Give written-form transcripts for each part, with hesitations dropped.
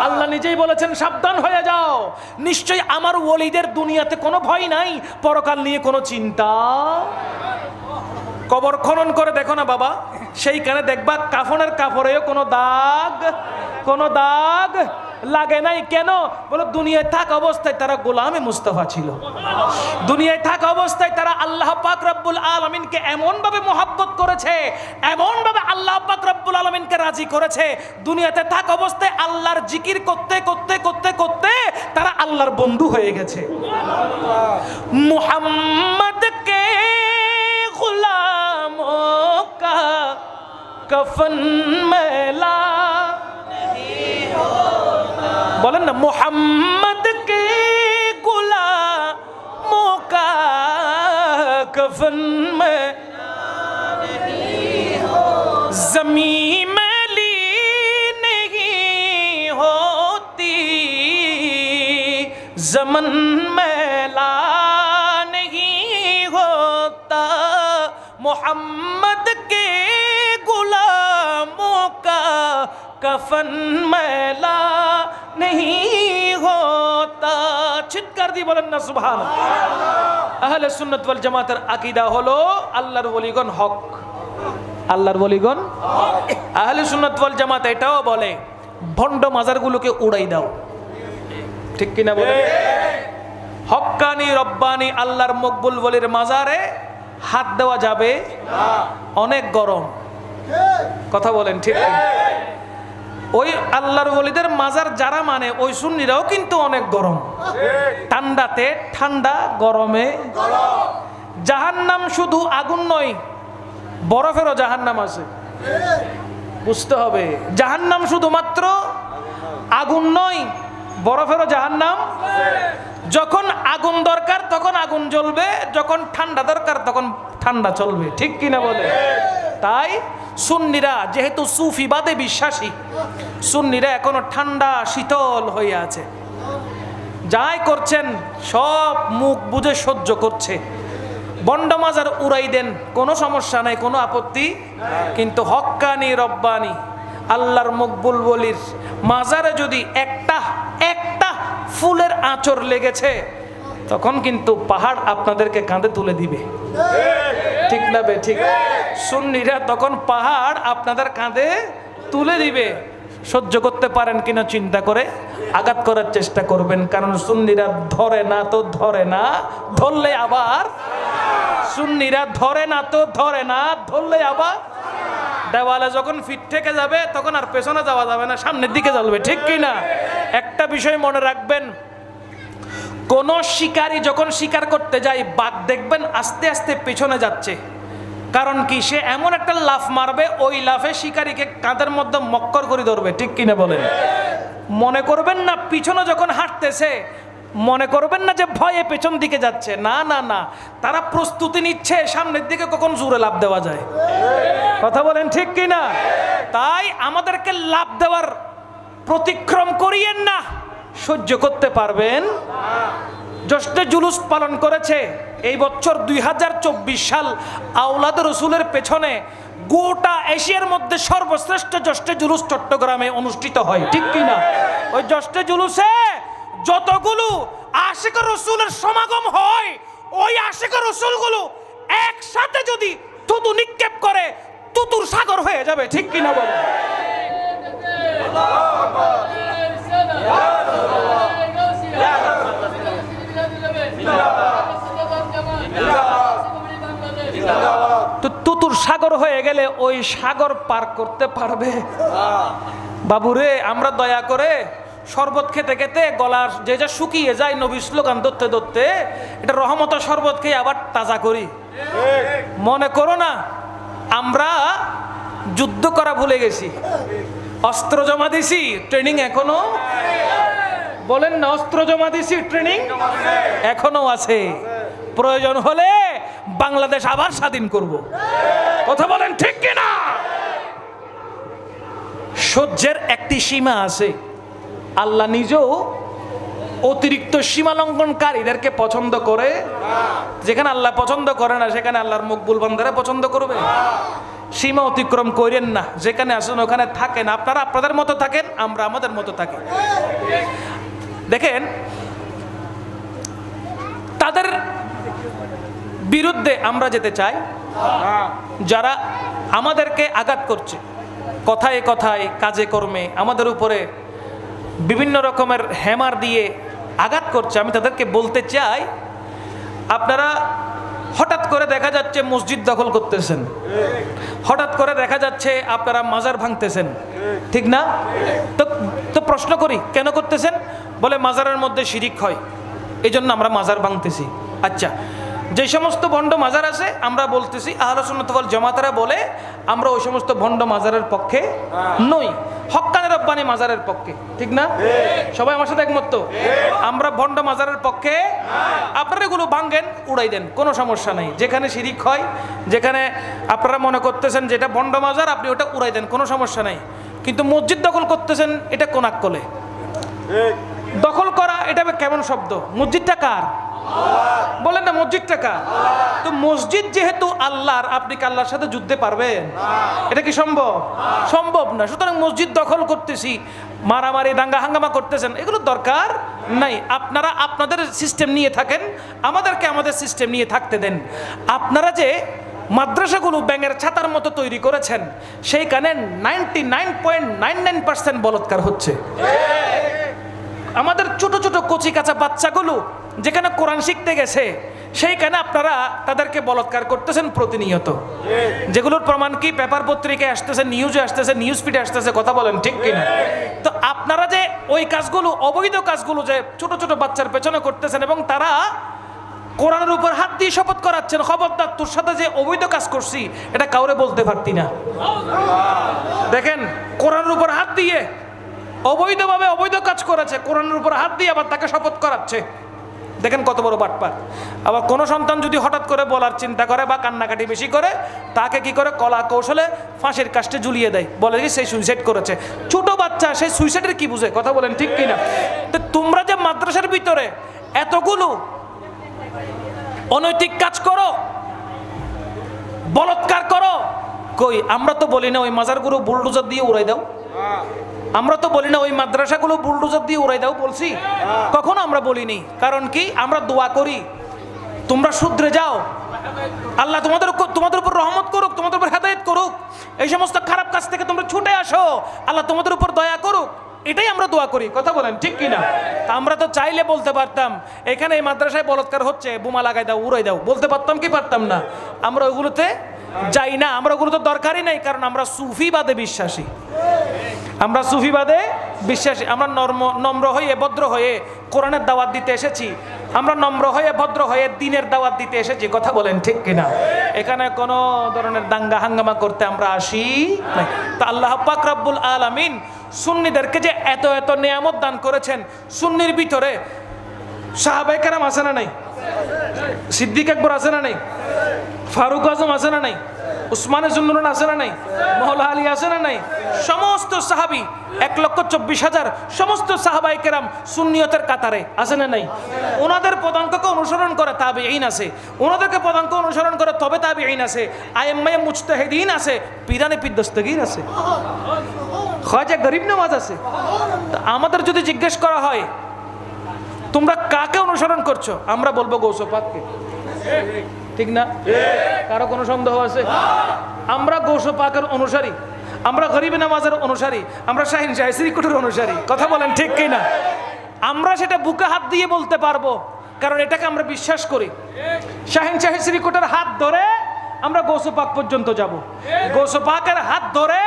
আল্লাহ নিজেই বলেছেন সাবধান হয়ে যাও, নিশ্চয়ই আমার ওলিদের দুনিয়াতে কোনো ভয় নাই, পরকাল নিয়ে কোনো চিন্তা। কবর খনন করে দেখো না বাবা, সেইখানে দেখবা কাফনের কাপড়েও কোনো দাগ লাগে নাই। কেন? বলো দুনিয়ায় থাক অবস্থায় তারা গোলামে মুস্তাফা ছিল, দুনিয়ায় থাক অবস্থায় তারা আল্লাহ পাক রব্বুল আলামিনকে এমন ভাবে মহব্বত করেছে, এমন ভাবে আল্লাহ পাক রব্বুল আলামিনকে রাজি করেছে, দুনিয়াতে থাক অবস্থায় আল্লাহর জিকির করতে করতে করতে করতে তারা আল্লাহর বন্ধু হয়ে গেছে। মুহাম্মদকে गुलामों का कफन मैला नहीं होता, बोलें ना मोहम्मद के गुलामों का कफन मैला नहीं होता, ज़मीन मैली नहीं होती, ज़मन मैला मोहम्मद के गुलामों का कफन मैला नहीं होता। चिৎকার দিয়ে বলেন না সুবহানাল্লাহ। আহলে সুন্নাত ওয়াল জামাতের আকীদা হলো আল্লাহর ওলিগণ হক, আল্লাহর ওলিগণ হক। আহলে সুন্নাত ওয়াল জামাত এটাও বলে ভণ্ড মাজারগুলোকে উড়াই দাও, ঠিক কিনা বলে? হক্কানি রব্বানি আল্লাহর মকবুল ওলির মাজারে হাত দেওয়া যাবে না, অনেক গরম। কথা বলেন ঠিক? ওই আল্লাহর ওলিদের মাজার যারা মানে ওই সুন্নিরাও কিন্তু অনেক গরম, ঠান্ডাতে ঠান্ডা, গরমে গরম। জাহান্নাম শুধু আগুন নয়, বরফেরও জাহান্নাম আছে, বুঝতে হবে। জাহান্নাম শুধুমাত্র আগুন নয়, বরফেরও জাহান্নাম। যখন আগুন দরকার তখন আগুন জ্বলবে, যখন ঠান্ডা দরকার তখন ঠান্ডা চলবে, ঠিক কিনা বলে? তাই সুন্নিরা যেহেতু সুফিবাদে বিশ্বাসী, সুন্নিরা এখনো ঠান্ডা শীতল হয়ে আছে, যাই করছেন সব মুখ বুঝে সহ্য করছে। বন্ড মাজার উড়াই দেন, কোনো সমস্যা নাই, কোনো আপত্তি। কিন্তু হক্কানি রব্বানি আল্লাহর মকবুল ওলির মাজারে যদি একটা ফুলের আঁচড় লেগেছে তখন কিন্তু পাহাড় আপনাদেরকে কাঁধে তুলে দিবে, ঠিক না বে ঠিক? সুন্নিরা তখন পাহাড় আপনাদের কাঁধে তুলে দিবে। সহ্য করতে পারেন কিনা চিন্তা করে আঘাত করার চেষ্টা করবেন, কারণ সুন্নিরা ধরে না তো ধরে না, ধরলে আবার সুন্নিরা ধরে না তো ধরে না, ধরলে আবার দেওয়ালে যখন ফিট থেকে যাবে তখন আর পেছনে যাওয়া যাবে না, সামনের দিকে চলবে, ঠিক কিনা? একটা বিষয় মনে রাখবেন, কোন শিকারী যখন শিকার করতে যায় বাঘ দেখবেন আস্তে আস্তে পেছনে যাচ্ছে, কারণ কি? সে এমন একটা লাফ মারবে, ওই লাফে শিকারীকে কাঁধের মধ্যে মক্কর করে ধরবে, ঠিক কিনা বলেন? মনে করবেন না পিছনে যখন হাঁটতেছে মনে করবেন না যে ভয়ে পেছন দিকে যাচ্ছে, না না না, তারা প্রস্তুতি নিচ্ছে সামনের দিকে কখন জোরে লাফ দেওয়া যায়। কথা বলেন ঠিক কিনা? তাই আমাদেরকে লাফ দেওয়ার প্রতিক্রম করিয়েন না, সহ্য করতে পারবেন। জশ্নে জুলুস পালন করেছে এই বছর 2024 সাল আওলাদ রসুলের পেছনে গোটা এশিয়ার মধ্যে সর্বশ্রেষ্ঠ জশ্নে জুলুস চট্টগ্রামে অনুষ্ঠিত হয়, ঠিক কিনা? ওই জশ্নে জুলুসে যতগুলো আশিক রসুলের সমাগম হয়, ওই আশিক রসুলগুলো একসাথে যদি থুতু নিক্ষেপ করে তুতুর সাগর হয়ে যাবে, ঠিক কিনা বলে? তো তুতুর সাগর হয়ে গেলে ওই সাগর পার করতে পারবে? বাবুরে, আমরা দয়া করে শরবত খেতে খেতে গলা যে যা শুকিয়ে যায় নবীর স্লোগান ধরতে ধরতে, এটা রহমত শরবত খেয়ে আবার তাজা করি। মনে করো না আমরা যুদ্ধ করা ভুলে গেছি, অস্ত্র জমা দিছি, ট্রেনিং এখনো, বলেন না, অস্ত্র জমা দিছি, ট্রেনিং এখনো আছে। প্রয়োজন হলে বাংলাদেশ আবার স্বাধীন করব। কথা বলেন ঠিক কিনা? সহ্যের একটি সীমা আছে। আল্লাহ নিজেও অতিরিক্ত সীমা লঙ্ঘনকারীদেরকে পছন্দ করে। যেখানে আল্লাহ পছন্দ করে না সেখানে আল্লাহর মকবুল বান্দারা পছন্দ করবে। সীমা অতিক্রম করেন না, যেখানে আসেন ওখানে থাকেন, আপনারা আপনাদের মতো থাকেন, আমরা আমাদের মতো থাকি। দেখেন, তাদের বিরুদ্ধে আমরা যেতে চাই যারা আমাদেরকে আঘাত করছে, কথায় কথায় কাজে কর্মে আমাদের উপরে বিভিন্ন রকমের হ্যামার দিয়ে আঘাত করছে। আমি তাদেরকে বলতে চাই, আপনারা হঠাৎ করে দেখা যাচ্ছে মসজিদ দখল করতেছেন, হঠাৎ করে দেখা যাচ্ছে আপনারা মাজার ভাঙতেছেন, ঠিক না? তো প্রশ্ন করি, কেন করতেছেন? বলে মাজারের মধ্যে শিরিক হয়, এই জন্য আমরা মাজার ভাঙতেছি। আচ্ছা, যে সমস্ত ভণ্ড মাজার আছে আমরা বলতেছি আহলে সুন্নাত ওয়াল জামাতারা বলে আমরা ওই সমস্ত ভণ্ড মাজারের পক্ষে নই, হক্কানি রব্বানি মাজারের পক্ষে, ঠিক না? সবাই আমার সাথে একমত তো? আমরা ভণ্ড মাজারের পক্ষে। আপনারা এগুলো ভাঙ্গেন, উড়াই দেন, কোনো সমস্যা নেই। যেখানে শিরিক হয়, যেখানে আপনারা মনে করতেছেন যেটা ভণ্ড মাজার, আপনি ওটা উড়াই দেন, কোনো সমস্যা নেই। কিন্তু মসজিদ দখল করতেছেন, এটা কোন আকলে? দখল করা এটা কেমন শব্দ? মসজিদটা কার? বলেন না, মসজিদটা কার? তো মসজিদ যেহেতু আল্লাহর, আপনি কি আল্লাহর সাথে যুদ্ধে পারবেন? এটা কি সম্ভব? সম্ভব না। সুতরাং মসজিদ দখল করতেছি, মারামারি দাঙ্গা হাঙ্গামা করতেছেন, এগুলো দরকার নাই। আপনারা আপনাদের সিস্টেম নিয়ে থাকেন, আমাদেরকে আমাদের সিস্টেম নিয়ে থাকতে দেন। আপনারা যে মাদ্রাসাগুলো ব্যাঙের ছাতার মতো তৈরি করেছেন, সেইখানে 99.99% বলৎকার হচ্ছে। আমাদের ছোট ছোট কচি কাঁচা বাচ্চাগুলো যেখানে কোরআন শিখতে গেছে, সেইখানে আপনারা তাদেরকে বলৎকার করতেছেন প্রতিনিয়ত। যেগুলোর প্রমাণ কি পেপার পত্রিকায় আসতেছে, নিউজে আসতেছে, নিউজ ফিডে আসতেছে, কথা বলেন ঠিক কিনা? তো আপনারা যে ওই কাজগুলো, অবৈধ কাজগুলো যে ছোট ছোট বাচ্চার পেছনে করতেছেন, এবং তারা কোরআনের উপর হাত দিয়ে শপথ করাচ্ছেন, খবরদার তোর সাথে যে অবৈধ কাজ করছি এটা কাউরে বলতে পারতি না। দেখেন, কোরআনের উপর হাত দিয়ে অবৈধভাবে অবৈধ কাজ করেছে, কোরআনের উপর হাত দিয়ে আবার তাকে শপথ করাচ্ছে। দেখেন কত বড় বাটপার। আবার কোনো সন্তান যদি হঠাৎ করে বলার চিন্তা করে বা কান্নাকাটি বেশি করে, তাকে কি করে কলা কৌশলে ফাঁসির কাস্টে ঝুলিয়ে দেয়, বলে কি সে সুইসাইড করেছে। ছোট বাচ্চা, সেই সুইসাইডের কি বুঝে? কথা বলেন ঠিক কিনা? তো তোমরা যে মাদ্রাসার ভিতরে এতগুলো অনৈতিক কাজ করো, বলৎকার করো, কই আমরা তো বলি না ওই মাজারগুলো বুলডোজার দিয়ে উড়াই দাও? আমরা তো বলি না ওই মাদ্রাসাগুলো বুলডোজার দিয়ে উড়াই দাও? বলছি? কখনো আমরা বলিনি। কারণ কি? আমরা দোয়া করি তোমরা শুধরে যাও, আল্লাহ তোমাদের উপর রহমত করুক, তোমাদের উপর হেদায়েত করুক, এই সমস্ত খারাপ কাজ থেকে তোমরা ছুটে আসো, আল্লাহ তোমাদের উপর দয়া করুক, এটাই আমরা দোয়া করি। কথা বলেন ঠিক কিনা? আমরা তো চাইলে বলতে পারতাম এখানে এই মাদ্রাসায় বলৎকার হচ্ছে, বোমা লাগাই দাও, উড়াই দাও, বলতে পারতাম কি পারতাম না? আমরা ওগুলোতে যাই না, আমরা ওগুলো তো দরকারই নেই, কারণ আমরা সুফিবাদে বিশ্বাসী। আমরা সুফিবাদে বিশ্বাসী। আমরা নম্র হয়ে ভদ্র হয়ে কোরআনের দাওয়াত দিতে এসেছি, আমরা নম্র হয়ে ভদ্র হয়ে দ্বীনের দাওয়াত দিতে এসেছি। কথা বলেন ঠিক কিনা? এখানে কোনো ধরনের দাঙ্গা হাঙ্গামা করতে আমরা আসি নাই। তা আল্লাহ পাক রব্বুল আলামিন সুন্নিদেরকে যে এত এত নিয়ামত দান করেছেন, সুন্নির ভিতরে সাহাবায়ে কেরাম আছে না নাই? সিদ্দিক আকবর আছে না নাই? ফারুক আজম আছে না নাই? উসমানে জুন্নুরুন আছে না নাই? মওলা আলী আছে না নাই? সমস্ত সাহাবী 1,24,000 সমস্ত সাহাবায়ে কেরাম সুন্নিয়তের কাতারে আছে না নাই? ওনাদের পদাঙ্ককে অনুসরণ করে তাবেঈন আছে, ওনাদেরকে পদাঙ্ক অনুসরণ করে তবে তাবেঈন আছে, আইম্মায়ে মুজতাহিদিন আছে, পিরানে পীর দস্তগীর আছে, খাজা গরিব নওয়াজ আছে। আমাদের যদি জিজ্ঞেস করা হয় তোমরা কাকে অনুসরণ করছো, আমরা বলবো গৌস পাককে, ঠিক না? কারো কোনো সন্দেহ আছে? আমরা গৌস পাকের অনুসারী, আমরা গরিব নওয়াজের অনুসারী, আমরা শাহিন শাহ শ্রীকুটের অনুসারী। কথা বলেন ঠিক কি না? আমরা সেটা বুকে হাত দিয়ে বলতে পারবো, কারণ এটাকে আমরা বিশ্বাস করি। শাহিন শাহ শ্রীকুটের হাত ধরে আমরা গৌস পাক পর্যন্ত যাব, গৌস পাকের হাত ধরে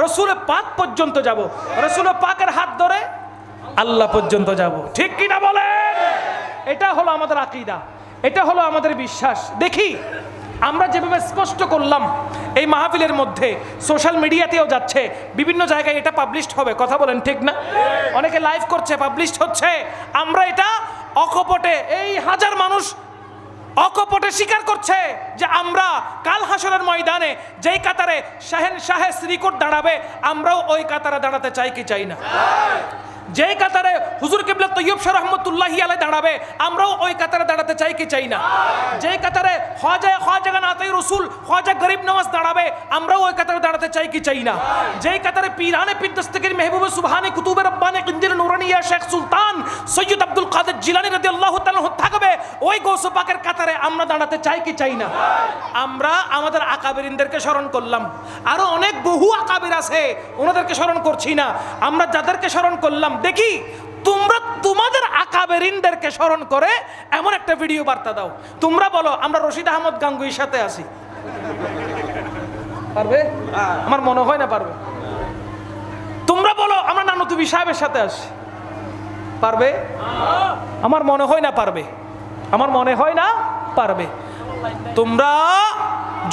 রসুল পাক পর্যন্ত যাব, রসুল পাকের হাত ধরে আল্লাহ পর্যন্ত যাব। ঠিক কিনা বলেন? এটা হলো আমাদের আকীদা, এটা হলো আমাদের বিশ্বাস। দেখি আমরা যেভাবে স্পষ্ট করলাম এই মাহফিলের মধ্যে, সোশ্যাল মিডিয়াতেও যাচ্ছে, বিভিন্ন জায়গায় এটা পাবলিশড হবে। কথা বলেন ঠিক না? অনেকে লাইভ করছে, পাবলিশড হচ্ছে। আমরা এটা অকপটে, এই হাজার মানুষ অকপটে স্বীকার করছে যে আমরা কাল হাসরের ময়দানে যেই কাতারে শাহেন শাহে শ্রীকোট দাঁড়াবে, আমরাও ওই কাতারে দাঁড়াতে চাই কি চাই না? যেই কাতারে হুজুর কিবলা তৈয়ব শাহ রহমতুল্লাহি আলাইহি দাঁড়াবে আমরাও ওই কাতারে দাঁড়াতে চাই কি চাই না? যেই কাতারে খাজা নাতাই রসুল খাজা গরিব নওয়াজ দাঁড়াবে আমরাও ওই কাতারে দাঁড়াতে চাই কি চাই না? যেই কাতারে পীরানে পীর দস্তগীর মেহবুবে সুবহানি কুতুবে রব্বানি কিঞ্জিল নুরানিয়া শেখ সুলতান সৈয়দ আব্দুল কাদের জিলানী রাদিয়াল্লাহু তাআলা থাকবে ওই গৌস পাকের কাতারে আমরা দাঁড়াতে চাই কি চাই না? আমরা আমাদের আকাবিরিনদেরকে স্মরণ করলাম, আরো অনেক বহু আকাবির আছে ওনাদেরকে স্মরণ করছি না। আমরা যাদেরকে স্মরণ করলাম দেখি তোমরা তোমাদের আকাবেরিনদেরকে স্মরণ করে এমন একটা ভিডিও বার্তা দাও। তোমরা বলো আমরা রশিদ আহমদ গাঙ্গুহির সাথে আছি, পারবে? আমার মনে হয় না পারবে। তোমরা বলো আমরা নানুতুবি সাহেবের সাথে আছি, পারবে? আমার মনে হয় না পারবে, আমার মনে হয় না পারবে। তোমরা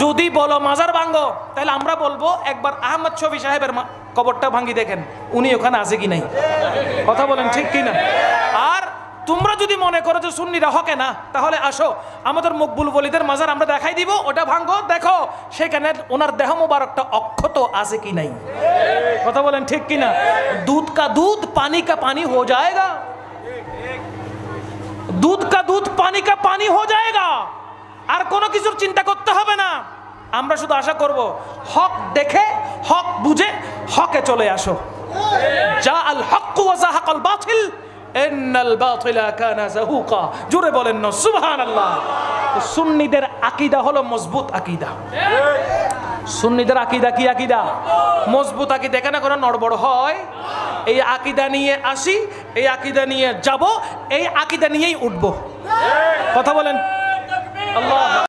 যদি বলো মাজার ভাঙ্গো তাহলে আমরা বলবো একবার আহমদ শফি সাহেবের কবরটা ভাঙ্গি দেখেন উনি ওখানে আছে কি নাই। কথা বলেন ঠিক কি না? আর তোমরা যদি মনে করো যে সুন্নিরা হকে না তাহলে আসো আমাদের মকবুল ওলিদের মাজার আমরা দেখাই দিব, ওটা ভাঙ্গো, দেখো সেখানে ওনার দেহ মোবারকটা অক্ষত আছে কি নাই। কথা বলেন ঠিক কি না? दूध का दूध पानी का पानी हो जाएगा, दूध का दूध पानी का पानी हो जाएगा। আর কোনো কিছুর চিন্তা করতে হবে না। আমরা শুধু আশা করব হক দেখে হক বুঝে হকে চলে আসো। যা আল হক ওয়া যাহাকাল বাতিল ইন্নাল বাতিলা কানা যাহুকা। জোরে বলেন না সুবহানাল্লাহ। সুন্নিদের আকীদা হলো মজবুত আকীদা। সুন্নিদের আকীদা কি আকীদা? মজবুত আকীদা। এখানে কোনো নড়বড় হয়? এই আকীদা নিয়ে আসি, এই আকীদা নিয়ে যাব, এই আকীদা নিয়েই উঠবো। কথা বলেন আল্লাহ।